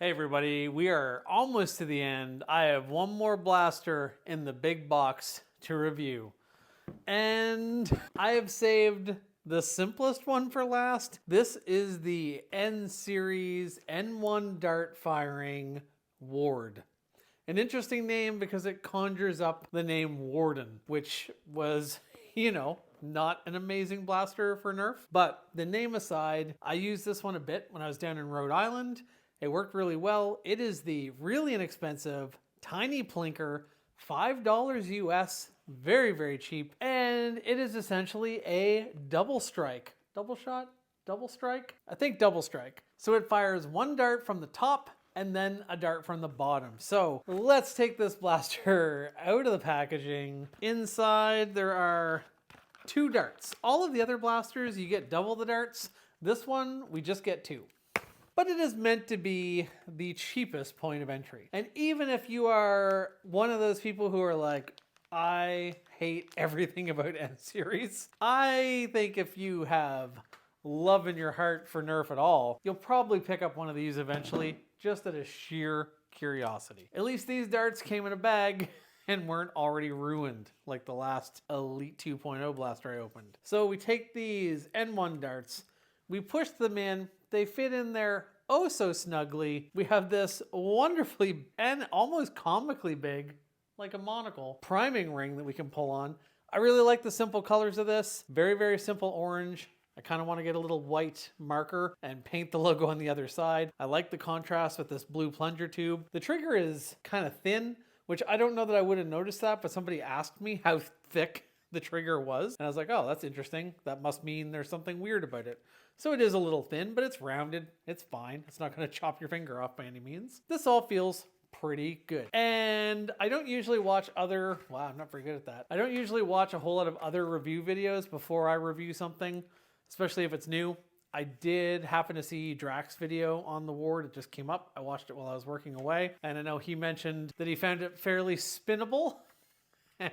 Hey everybody, we are almost to the end. I have one more blaster in the big box to review. And I have saved the simplest one for last. This is the N Series N1 dart firing Ward. An interesting name because it conjures up the name Warden, which was, not an amazing blaster for Nerf. But the name aside, I used this one a bit when I was down in Rhode Island. It worked really well. It is the really inexpensive, tiny plinker, $5 US, very, very cheap. And it is essentially a double strike. Double shot? Double strike? I think double strike. So it fires one dart from the top and then a dart from the bottom. So let's take this blaster out of the packaging. Inside there are 2 darts. All of the other blasters, you get double the darts. This one, we just get 2. But it is meant to be the cheapest point of entry. And even if you are one of those people who are like, I hate everything about N Series, I think if you have love in your heart for Nerf at all, you'll probably pick up one of these eventually, just out of sheer curiosity. At least these darts came in a bag and weren't already ruined like the last Elite 2.0 blaster I opened. So we take these N1 darts, we push them in, they fit in there oh so snugly. We have this wonderfully and almost comically big, like a monocle, priming ring that we can pull on. I really like the simple colors of this. Very, very simple orange. I kind of want to get a little white marker and paint the logo on the other side. I like the contrast with this blue plunger tube. The trigger is kind of thin, which I don't know that I would have noticed that, but somebody asked me how thick the trigger was. And I was like, oh, that's interesting. That must mean there's something weird about it. So it is a little thin, but it's rounded. It's fine. It's not going to chop your finger off by any means. This all feels pretty good. And I don't usually watch other, wow, I'm not very good at that. I don't usually watch a whole lot of other review videos before I review something, especially if it's new. I did happen to see Drax's video on the Ward. It just came up. I watched it while I was working away. And I know he mentioned that he found it fairly spinnable.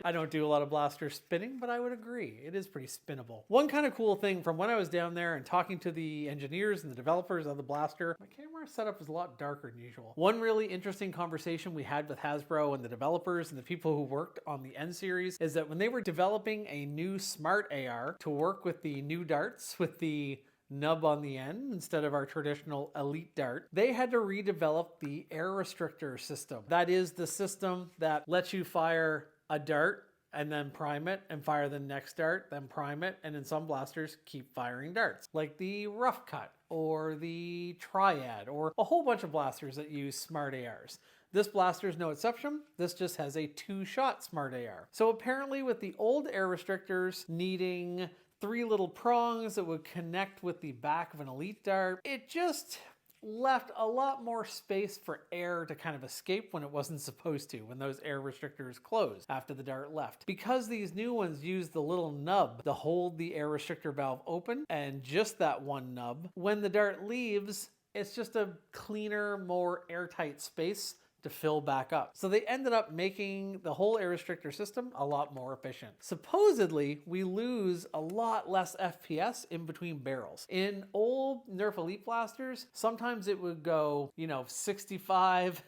I don't do a lot of blaster spinning, but I would agree. It is pretty spinnable. One kind of cool thing from when I was down there and talking to the engineers and the developers of the blaster, my camera setup is a lot darker than usual. One really interesting conversation we had with Hasbro and the developers and the people who worked on the N Series is that when they were developing a new smart AR to work with the new darts with the nub on the end instead of our traditional Elite dart, they had to redevelop the air restrictor system. That is the system that lets you fire a dart and then prime it and fire the next dart, then prime it, and in some blasters keep firing darts, like the Rough Cut or the Triad or a whole bunch of blasters that use smart ARs. This blaster is no exception. This just has a 2-shot smart AR. So apparently with the old air restrictors needing 3 little prongs that would connect with the back of an Elite dart, it just left a lot more space for air to kind of escape when it wasn't supposed to, when those air restrictors closed after the dart left. Because these new ones use the little nub to hold the air restrictor valve open, and just that one nub, when the dart leaves, it's just a cleaner, more airtight space to fill back up. So they ended up making the whole air restrictor system a lot more efficient. Supposedly, we lose a lot less FPS in between barrels. In old Nerf Elite blasters, sometimes it would go, 65,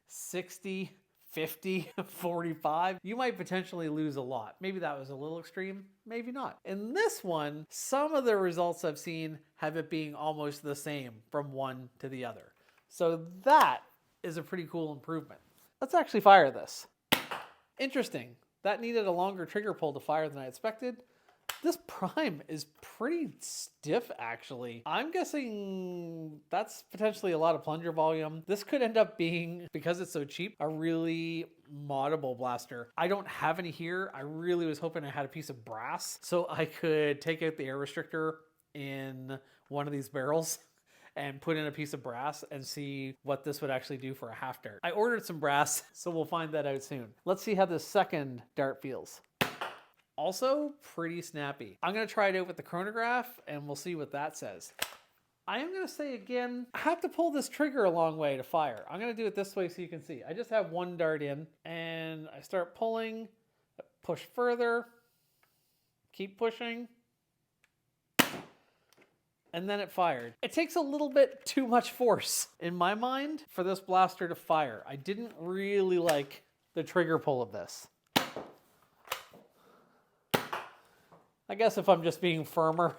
60, 50, 45. You might potentially lose a lot. Maybe that was a little extreme, maybe not. In this one, some of the results I've seen have it being almost the same from one to the other. So that is a pretty cool improvement. Let's actually fire this. Interesting. That needed a longer trigger pull to fire than I expected. This prime is pretty stiff, actually. I'm guessing that's potentially a lot of plunger volume. This could end up being, because it's so cheap, a really moddable blaster. I don't have any here. I really was hoping I had a piece of brass so I could take out the air restrictor in one of these barrels and put in a piece of brass and see what this would actually do for a half dart. I ordered some brass, so we'll find that out soon. Let's see how this second dart feels. Also pretty snappy. I'm gonna try it out with the chronograph and we'll see what that says. I am gonna say again, I have to pull this trigger a long way to fire. I'm gonna do it this way so you can see. I just have one dart in and I start pulling, push further, keep pushing. and then it fired. It takes a little bit too much force, in my mind, for this blaster to fire. I didn't really like the trigger pull of this. I guess if I'm just being firmer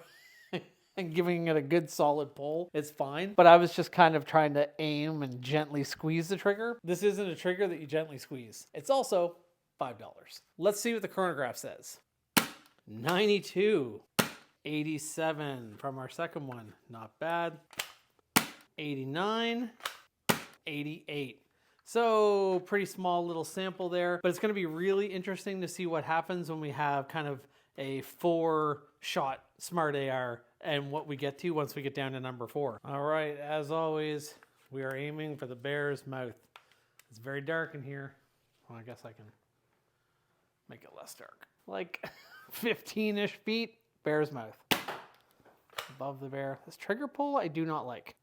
and giving it a good solid pull, it's fine. But I was just kind of trying to aim and gently squeeze the trigger. This isn't a trigger that you gently squeeze. It's also $5. Let's see what the chronograph says. 92. 87 from our second one. Not bad. 89. 88. So pretty small little sample there, but it's going to be really interesting to see what happens when we have kind of a 4-shot Smart AR and what we get to once we get down to number 4. All right, as always, we are aiming for the bear's mouth. It's very dark in here. Well, I guess I can make it less dark. Like 15-ish feet, bear's mouth. Above the bear. This trigger pull I do not like.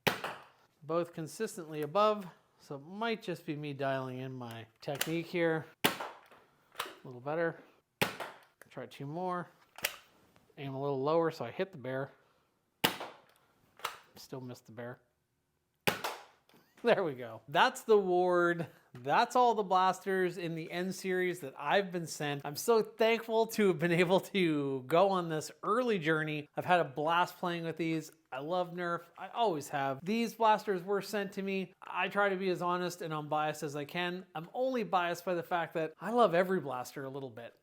Both consistently above, so it might just be me dialing in my technique here. A little better. Try 2 more. Aim a little lower so I hit the bear. Still missed the bear. There we go. That's the Ward. That's all the blasters in the N series that I've been sent. I'm so thankful to have been able to go on this early journey. I've had a blast playing with these. I love Nerf. I always have. These blasters were sent to me. I try to be as honest and unbiased as I can. I'm only biased by the fact that I love every blaster a little bit.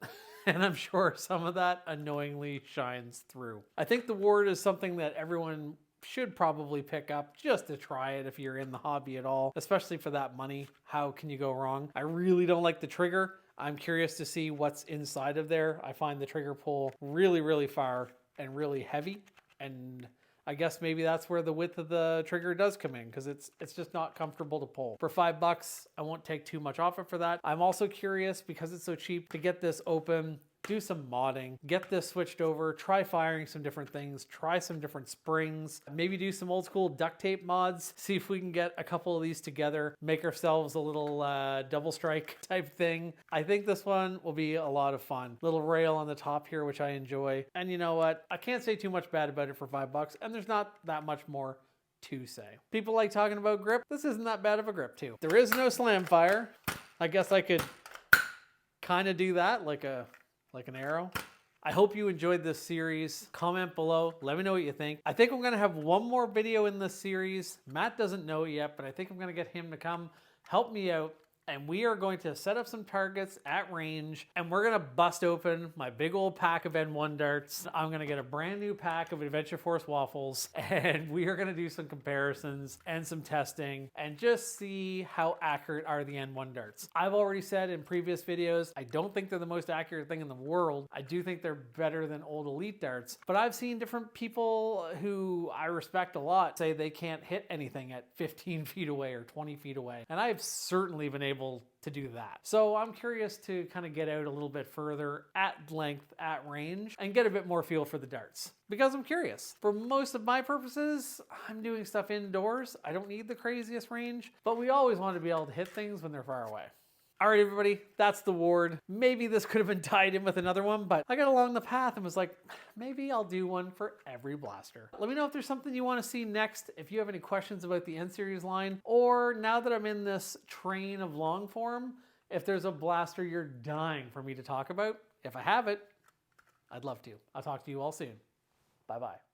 And I'm sure some of that annoyingly shines through. I think the Ward is something that everyone should probably pick up just to try it if you're in the hobby at all, especially for that money. How can you go wrong? I really don't like the trigger. I'm curious to see what's inside of there. I find the trigger pull really, really far and really heavy. And I guess maybe that's where the width of the trigger does come in, because it's just not comfortable to pull. For $5, I won't take too much off it for that. I'm also curious, because it's so cheap, to get this open, do some modding, get this switched over, try firing some different things, try some different springs, maybe do some old school duct tape mods, see if we can get a couple of these together, make ourselves a little double strike type thing. I think this one will be a lot of fun. Little rail on the top here, which I enjoy. And you know what? I can't say too much bad about it for $5, and there's not that much more to say. People like talking about grip. This isn't that bad of a grip too. There is no slam fire. I guess I could kind of do that like an arrow. I hope you enjoyed this series. Comment below. Let me know what you think. I think I'm going to have one more video in this series. Matt doesn't know it yet, but I think I'm going to get him to come help me out. And we are going to set up some targets at range, and we're going to bust open my big old pack of N1 darts. I'm going to get a brand new pack of Adventure Force waffles, and we are going to do some comparisons and some testing and just see how accurate are the N1 darts. I've already said in previous videos, I don't think they're the most accurate thing in the world. I do think they're better than old Elite darts, but I've seen different people who I respect a lot say they can't hit anything at 15 feet away or 20 feet away. And I've certainly been able to do that. So I'm curious to kind of get out a little bit further at length, at range, and get a bit more feel for the darts, because I'm curious. For most of my purposes, I'm doing stuff indoors. I don't need the craziest range, but we always want to be able to hit things when they're far away. All right, everybody, that's the Ward. Maybe this could have been tied in with another one, but I got along the path and was like, maybe I'll do one for every blaster. Let me know if there's something you want to see next, if you have any questions about the N Series line, or now that I'm in this train of long form, if there's a blaster you're dying for me to talk about. If I have it, I'd love to. I'll talk to you all soon. Bye-bye.